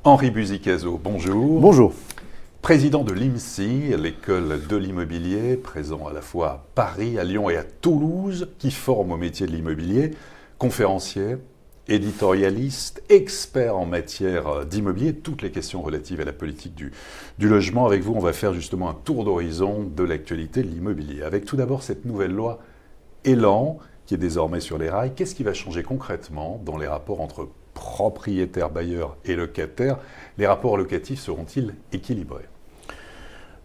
Henri Buzicazo, bonjour. Bonjour. Président de l'IMSI, l'école de l'immobilier, présent à la fois à Paris, à Lyon et à Toulouse, qui forme au métier de l'immobilier, conférencier, éditorialiste, expert en matière d'immobilier, toutes les questions relatives à la politique du logement. Avec vous, on va faire justement un tour d'horizon de l'actualité de l'immobilier. Avec tout d'abord cette nouvelle loi Elan, qui est désormais sur les rails. Qu'est-ce qui va changer concrètement dans les rapports entre propriétaires, bailleurs et locataires? Les rapports locatifs seront-ils équilibrés?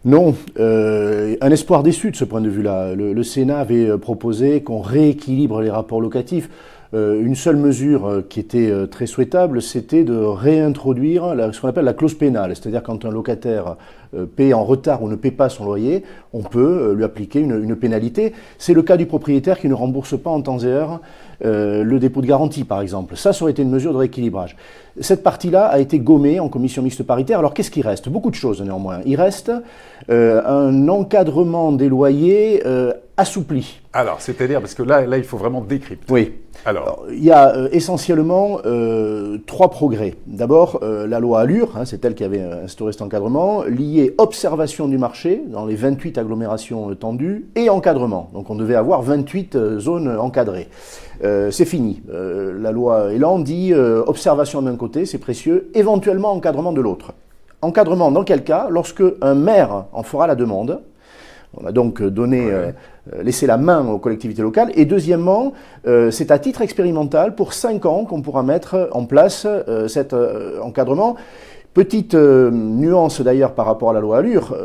Non, un espoir déçu de ce point de vue-là. Le Sénat avait proposé qu'on rééquilibre les rapports locatifs. Une seule mesure qui était très souhaitable, c'était de réintroduire ce qu'on appelle la clause pénale. C'est-à-dire quand un locataire paie en retard ou ne paie pas son loyer, on peut lui appliquer une pénalité. C'est le cas du propriétaire qui ne rembourse pas en temps et heure le dépôt de garantie, par exemple. Ça aurait été une mesure de rééquilibrage. Cette partie-là a été gommée en commission mixte paritaire. Alors qu'est-ce qui reste? Beaucoup de choses néanmoins. Il reste un encadrement des loyers assoupli. Alors, c'est-à-dire, parce que là, il faut vraiment décrypter. Oui. Alors, il y a essentiellement trois progrès. D'abord, la loi Allure, c'est elle qui avait instauré cet encadrement, lié observation du marché dans les 28 agglomérations tendues et encadrement. Donc on devait avoir 28 zones encadrées. C'est fini. La loi Elan dit observation d'un côté, c'est précieux, éventuellement encadrement de l'autre. Encadrement dans quel cas? Lorsque un maire en fera la demande. On a donc laissé la main aux collectivités locales. Et deuxièmement, c'est à titre expérimental pour 5 ans qu'on pourra mettre en place cet encadrement. Petite nuance d'ailleurs par rapport à la loi Allure.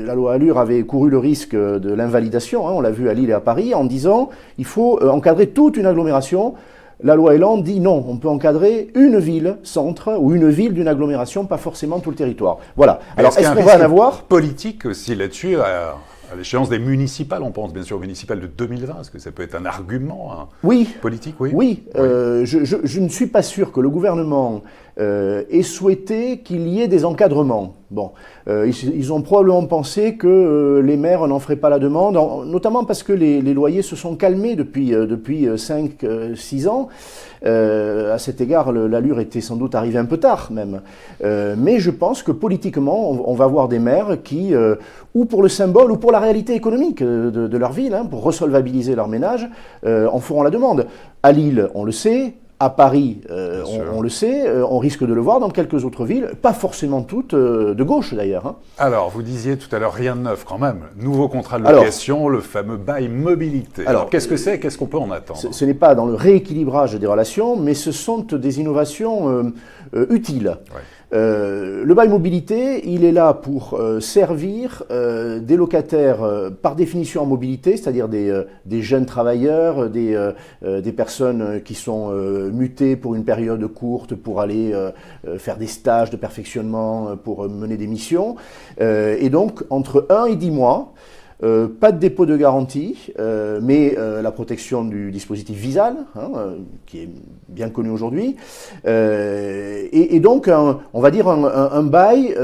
La loi Allure avait couru le risque de l'invalidation, on l'a vu à Lille et à Paris, en disant il faut encadrer toute une agglomération. La loi Elan dit non, on peut encadrer une ville-centre ou une ville d'une agglomération, pas forcément tout le territoire. Voilà. Alors, est-ce qu'on va en avoir politique aussi là-dessus à l'échéance des municipales? On pense bien sûr aux municipales de 2020. Est-ce que ça peut être un argument politique? Oui. Je ne suis pas sûr que le gouvernement ait souhaité qu'il y ait des encadrements. Bon, ils ont probablement pensé que les maires n'en feraient pas la demande, notamment parce que les loyers se sont calmés depuis 5-6 ans. À cet égard, l'allure était sans doute arrivée un peu tard même. Mais je pense que politiquement, on va voir des maires qui, ou pour le symbole, ou pour la réalité économique de leur ville, pour resolvabiliser leur ménage, en feront la demande. À Lille, on le sait. À Paris, on le sait, on risque de le voir dans quelques autres villes, pas forcément toutes de gauche d'ailleurs. Alors, vous disiez tout à l'heure, rien de neuf quand même. Nouveau contrat de location, le fameux bail mobilité. Alors qu'est-ce que c'est? Qu'est-ce qu'on peut en attendre? Ce n'est pas dans le rééquilibrage des relations, mais ce sont des innovations utiles. Ouais. Le bail mobilité, il est là pour servir des locataires par définition en mobilité, c'est-à-dire des jeunes travailleurs, des personnes qui sont mutées pour une période courte pour aller faire des stages de perfectionnement, pour mener des missions. Et donc, entre 1 et 10 mois, pas de dépôt de garantie, mais la protection du dispositif Visal, qui est bien connu aujourd'hui, et donc on va dire un bail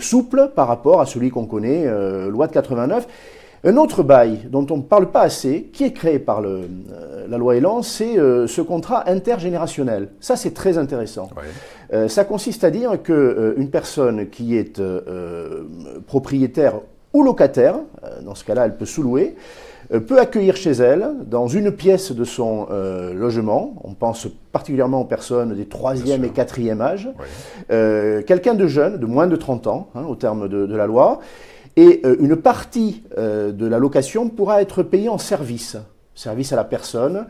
souple par rapport à celui qu'on connaît, loi de 89. Un autre bail dont on ne parle pas assez, qui est créé par la loi Elan, c'est ce contrat intergénérationnel. Ça, c'est très intéressant. Ouais. Ça consiste à dire qu'une personne qui est propriétaire ou locataire, dans ce cas-là elle peut sous-louer, peut accueillir chez elle, dans une pièce de son logement, on pense particulièrement aux personnes des 3e et 4e âges, quelqu'un de jeune, de moins de 30 ans, au terme de la loi, et une partie de la location pourra être payée en service à la personne,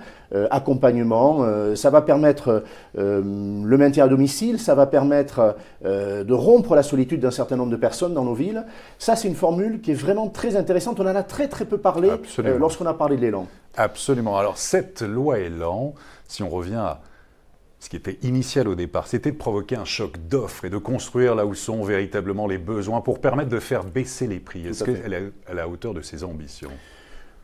accompagnement, ça va permettre le maintien à domicile, ça va permettre de rompre la solitude d'un certain nombre de personnes dans nos villes. Ça, c'est une formule qui est vraiment très intéressante. On en a très très peu parlé lorsqu'on a parlé de l'Élan. Absolument. Alors cette loi Elan, si on revient à ce qui était initial au départ, c'était de provoquer un choc d'offres et de construire là où sont véritablement les besoins pour permettre de faire baisser les prix. Est-ce qu'elle est à la hauteur de ses ambitions?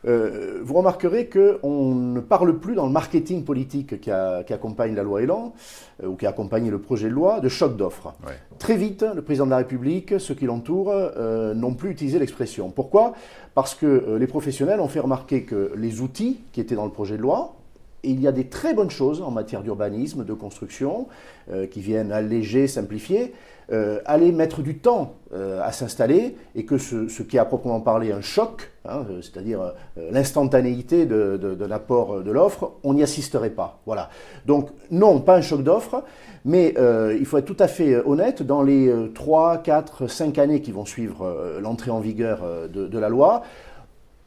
Vous remarquerez qu'on ne parle plus dans le marketing politique qui accompagne la loi Elan, ou qui accompagne le projet de loi, de choc d'offres. Ouais. Très vite, le président de la République, ceux qui l'entourent, n'ont plus utilisé l'expression. Pourquoi? Parce que les professionnels ont fait remarquer que les outils qui étaient dans le projet de loi, Et il y a des très bonnes choses en matière d'urbanisme, de construction, qui viennent alléger, simplifier, aller mettre du temps à s'installer, et que ce qui est à proprement parler un choc, hein, c'est-à-dire l'instantanéité de l'apport de l'offre, on n'y assisterait pas. Voilà. Donc non, pas un choc d'offre, mais il faut être tout à fait honnête, dans les 3, 4, 5 années qui vont suivre l'entrée en vigueur de la loi,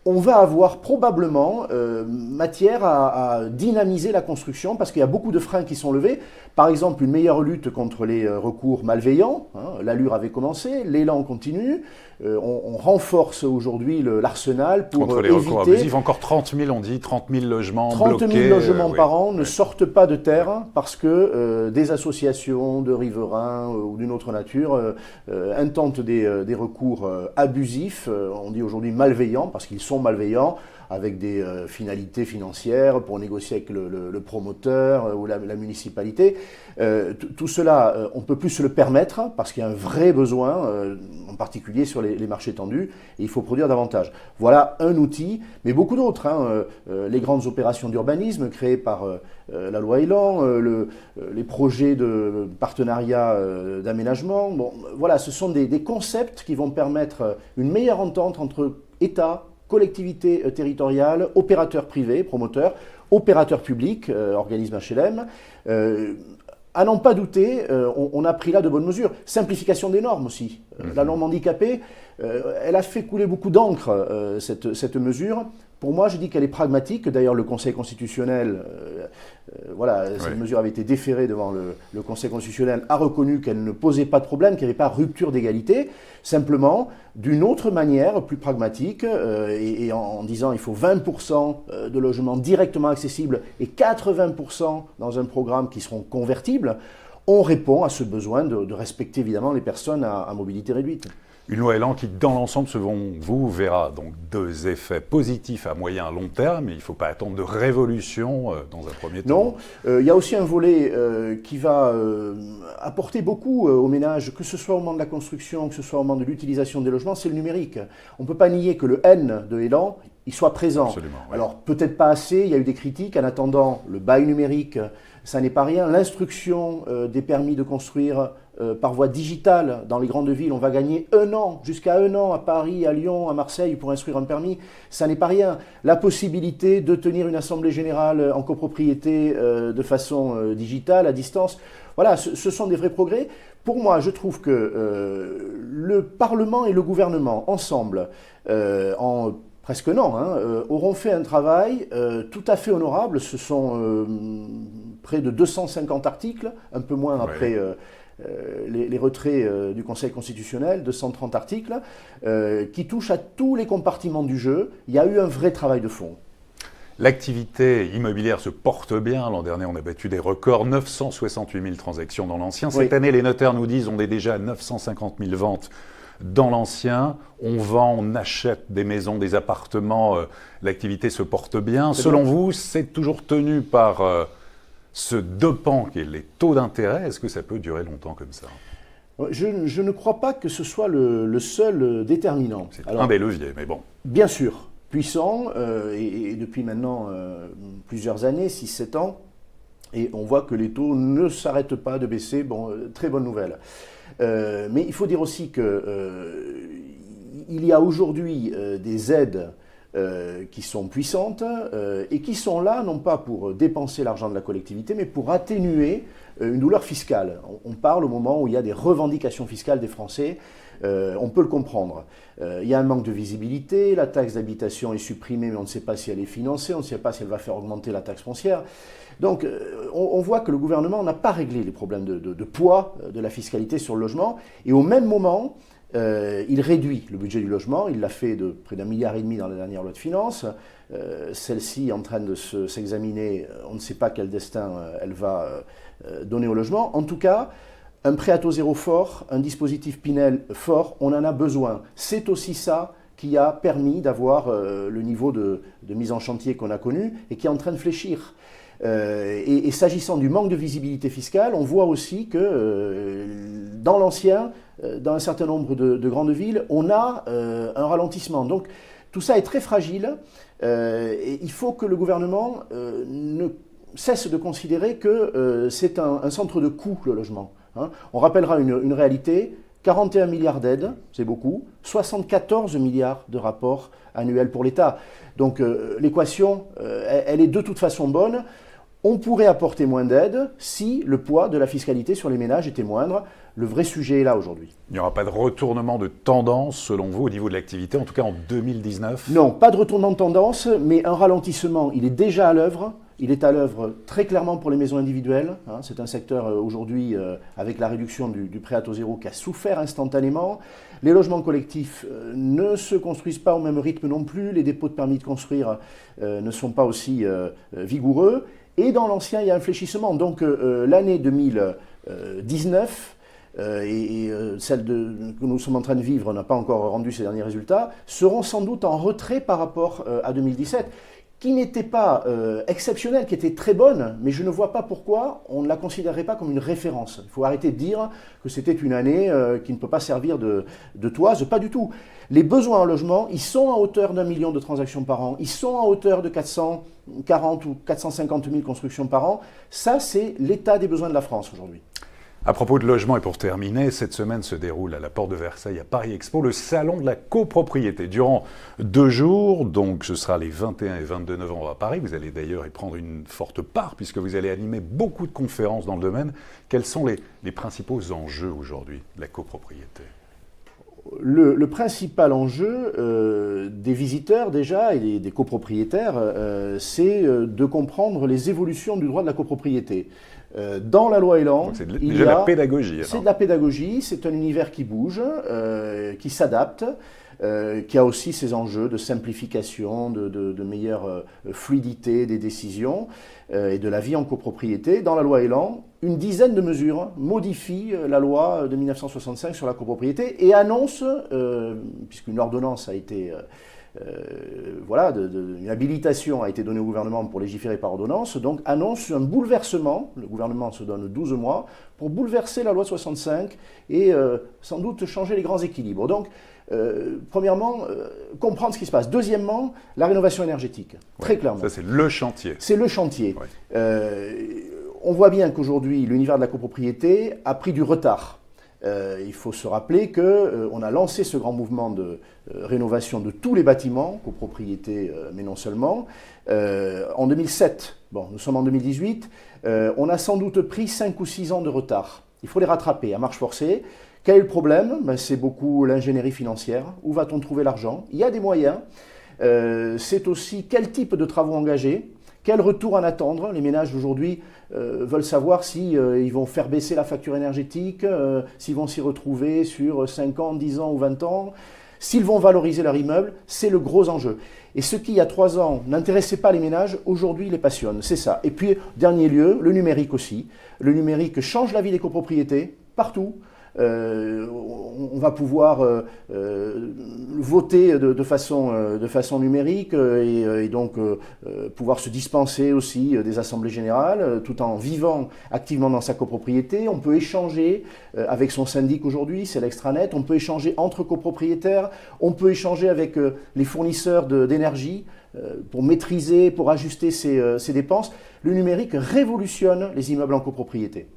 on va avoir probablement matière à dynamiser la construction, parce qu'il y a beaucoup de freins qui sont levés. Par exemple, une meilleure lutte contre les recours malveillants. Hein, l'allure avait commencé, l'élan continue. On renforce aujourd'hui l'arsenal pour contre les recours abusifs. Encore 30 000, on dit, 30 000 logements 30 000 bloqués. logements par an ne sortent pas de terre parce que des associations de riverains ou d'une autre nature intentent des recours abusifs, on dit aujourd'hui malveillants, parce qu'ils sont malveillants, avec des finalités financières pour négocier avec le promoteur ou la municipalité. Tout cela, on ne peut plus se le permettre parce qu'il y a un vrai besoin, en particulier sur les marchés tendus, et il faut produire davantage. Voilà un outil, mais beaucoup d'autres. Hein, les grandes opérations d'urbanisme créées par la loi Elan, les projets de partenariat d'aménagement. Bon, voilà, ce sont des concepts qui vont permettre une meilleure entente entre État, collectivités territoriales, opérateurs privés, promoteurs, opérateurs publics, organismes HLM. À n'en pas douter, on a pris là de bonnes mesures. Simplification des normes aussi. La norme handicapée, elle a fait couler beaucoup d'encre, cette mesure. Pour moi, je dis qu'elle est pragmatique. D'ailleurs, le Conseil constitutionnel, cette mesure avait été déférée devant le Conseil constitutionnel, a reconnu qu'elle ne posait pas de problème, qu'il n'y avait pas rupture d'égalité. Simplement, d'une autre manière, plus pragmatique, et en disant il faut 20% de logements directement accessibles et 80% dans un programme qui seront convertibles, on répond à ce besoin de respecter évidemment les personnes à mobilité réduite. Une loi Elan qui, dans l'ensemble, selon vous, verra donc 2 effets positifs à moyen et à long terme. Il ne faut pas attendre de révolution dans un premier temps. Non, il y a aussi un volet qui va apporter beaucoup aux ménages, que ce soit au moment de la construction, que ce soit au moment de l'utilisation des logements, c'est le numérique. On ne peut pas nier que le N de Elan, il soit présent. Absolument, oui. Alors peut-être pas assez, il y a eu des critiques. En attendant, le bail numérique, ça n'est pas rien. L'instruction des permis de construire par voie digitale dans les grandes villes, on va gagner 1 an, jusqu'à 1 an à Paris, à Lyon, à Marseille pour instruire un permis, ça n'est pas rien. La possibilité de tenir une assemblée générale en copropriété de façon digitale, à distance, voilà, ce sont des vrais progrès. Pour moi, je trouve que le Parlement et le gouvernement, ensemble, en presque un an, auront fait un travail tout à fait honorable. Ce sont près de 250 articles, un peu moins après les retraits du Conseil constitutionnel, 230 articles, qui touchent à tous les compartiments du jeu. Il y a eu un vrai travail de fond. L'activité immobilière se porte bien. L'an dernier, on a battu des records, 968 000 transactions dans l'ancien. Cette année, les notaires nous disent on est déjà à 950 000 ventes dans l'ancien. On vend, on achète des maisons, des appartements. L'activité se porte bien. Selon vous, c'est toujours tenu par ce dopant qui est les taux d'intérêt. Est-ce que ça peut durer longtemps comme ça ? Je ne crois pas que ce soit le seul déterminant. C'est un des leviers, mais bon. Bien sûr, puissant, et depuis maintenant plusieurs années, 6-7 ans, et on voit que les taux ne s'arrêtent pas de baisser. Bon, très bonne nouvelle. Mais il faut dire aussi qu'il y a aujourd'hui des aides qui sont puissantes et qui sont là, non pas pour dépenser l'argent de la collectivité, mais pour atténuer une douleur fiscale. On parle au moment où il y a des revendications fiscales des Français, on peut le comprendre. Il y a un manque de visibilité, la taxe d'habitation est supprimée, mais on ne sait pas si elle est financée, on ne sait pas si elle va faire augmenter la taxe foncière. Donc on voit que le gouvernement n'a pas réglé les problèmes de poids de la fiscalité sur le logement, et au même moment, il réduit le budget du logement. Il l'a fait de près d'1,5 milliard dans la dernière loi de finances. Celle-ci est en train de s'examiner. On ne sait pas quel destin elle va donner au logement. En tout cas, un prêt à taux zéro fort, un dispositif Pinel fort, on en a besoin. C'est aussi ça qui a permis d'avoir le niveau de mise en chantier qu'on a connu et qui est en train de fléchir. Et s'agissant du manque de visibilité fiscale, on voit aussi que dans l'ancien, dans un certain nombre de grandes villes, on a un ralentissement. Donc tout ça est très fragile. Et il faut que le gouvernement ne cesse de considérer que c'est un centre de coût, le logement. Hein. On rappellera une réalité, 41 milliards d'aides, c'est beaucoup, 74 milliards de rapports annuels pour l'État. Donc l'équation, elle est de toute façon bonne. On pourrait apporter moins d'aides si le poids de la fiscalité sur les ménages était moindre. Le vrai sujet est là aujourd'hui. Il n'y aura pas de retournement de tendance, selon vous, au niveau de l'activité, en tout cas en 2019 ? Non, pas de retournement de tendance, mais un ralentissement, il est déjà à l'œuvre. Il est à l'œuvre très clairement pour les maisons individuelles. Hein. C'est un secteur aujourd'hui, avec la réduction du prêt à taux zéro, qui a souffert instantanément. Les logements collectifs ne se construisent pas au même rythme non plus. Les dépôts de permis de construire ne sont pas aussi vigoureux. Et dans l'ancien, il y a un fléchissement. Donc l'année 2019 et celle que nous sommes en train de vivre n'a pas encore rendu ses derniers résultats, seront sans doute en retrait par rapport à 2017, qui n'était pas exceptionnelle, qui était très bonne, mais je ne vois pas pourquoi on ne la considérerait pas comme une référence. Il faut arrêter de dire que c'était une année qui ne peut pas servir de toise, pas du tout. Les besoins en logement, ils sont à hauteur d'1 million de transactions par an, ils sont à hauteur de 440 ou 450 000 constructions par an. Ça, c'est l'état des besoins de la France aujourd'hui. À propos de logement, et pour terminer, cette semaine se déroule à la Porte de Versailles, à Paris Expo, le salon de la copropriété. Durant 2 jours, donc ce sera les 21 et 22 novembre à Paris. Vous allez d'ailleurs y prendre une forte part, puisque vous allez animer beaucoup de conférences dans le domaine. Quels sont les principaux enjeux aujourd'hui de la copropriété ? Le principal enjeu des visiteurs déjà et des copropriétaires, c'est de comprendre les évolutions du droit de la copropriété. Dans la loi Elan, c'est déjà la pédagogie. C'est de la pédagogie, c'est un univers qui bouge, qui s'adapte, qui a aussi ses enjeux de simplification, de meilleure fluidité des décisions et de la vie en copropriété. Dans la loi Elan, une dizaine de mesures modifient la loi de 1965 sur la copropriété et annoncent, puisqu'une ordonnance a été... une habilitation a été donnée au gouvernement pour légiférer par ordonnance, donc annonce un bouleversement, le gouvernement se donne 12 mois, pour bouleverser la loi 65 et sans doute changer les grands équilibres. Donc, premièrement, comprendre ce qui se passe. Deuxièmement, la rénovation énergétique, très clairement. Ça, c'est le chantier. C'est le chantier. Ouais. On voit bien qu'aujourd'hui, l'univers de la copropriété a pris du retard. Il faut se rappeler qu'on a lancé ce grand mouvement de rénovation de tous les bâtiments, copropriété, mais non seulement. En 2007, nous sommes en 2018, on a sans doute pris 5 ou 6 ans de retard. Il faut les rattraper à marche forcée. Quel est le problème ? C'est beaucoup l'ingénierie financière. Où va-t-on trouver l'argent ? Il y a des moyens. C'est aussi quel type de travaux engager ? Quel retour en attendre ? Les ménages aujourd'hui veulent savoir si ils vont faire baisser la facture énergétique, s'ils vont s'y retrouver sur 5 ans, 10 ans ou 20 ans, s'ils vont valoriser leur immeuble. C'est le gros enjeu. Et ce qui, il y a 3 ans, n'intéressait pas les ménages, aujourd'hui les passionne. C'est ça. Et puis, dernier lieu, le numérique aussi. Le numérique change la vie des copropriétés, partout. On va pouvoir voter de façon numérique et donc pouvoir se dispenser aussi des assemblées générales tout en vivant activement dans sa copropriété. On peut échanger avec son syndic aujourd'hui, c'est l'extranet. On peut échanger entre copropriétaires. On peut échanger avec les fournisseurs d'énergie pour maîtriser, pour ajuster ses dépenses. Le numérique révolutionne les immeubles en copropriété.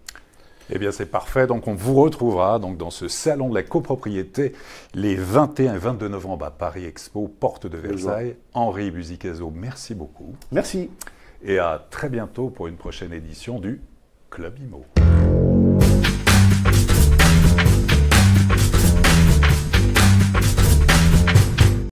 Eh bien, c'est parfait. Donc, on vous retrouvera donc, dans ce salon de la copropriété les 21 et 22 novembre à Paris Expo, porte de Versailles. Henri Buzicazo, merci beaucoup. Merci. Et à très bientôt pour une prochaine édition du Club Imo.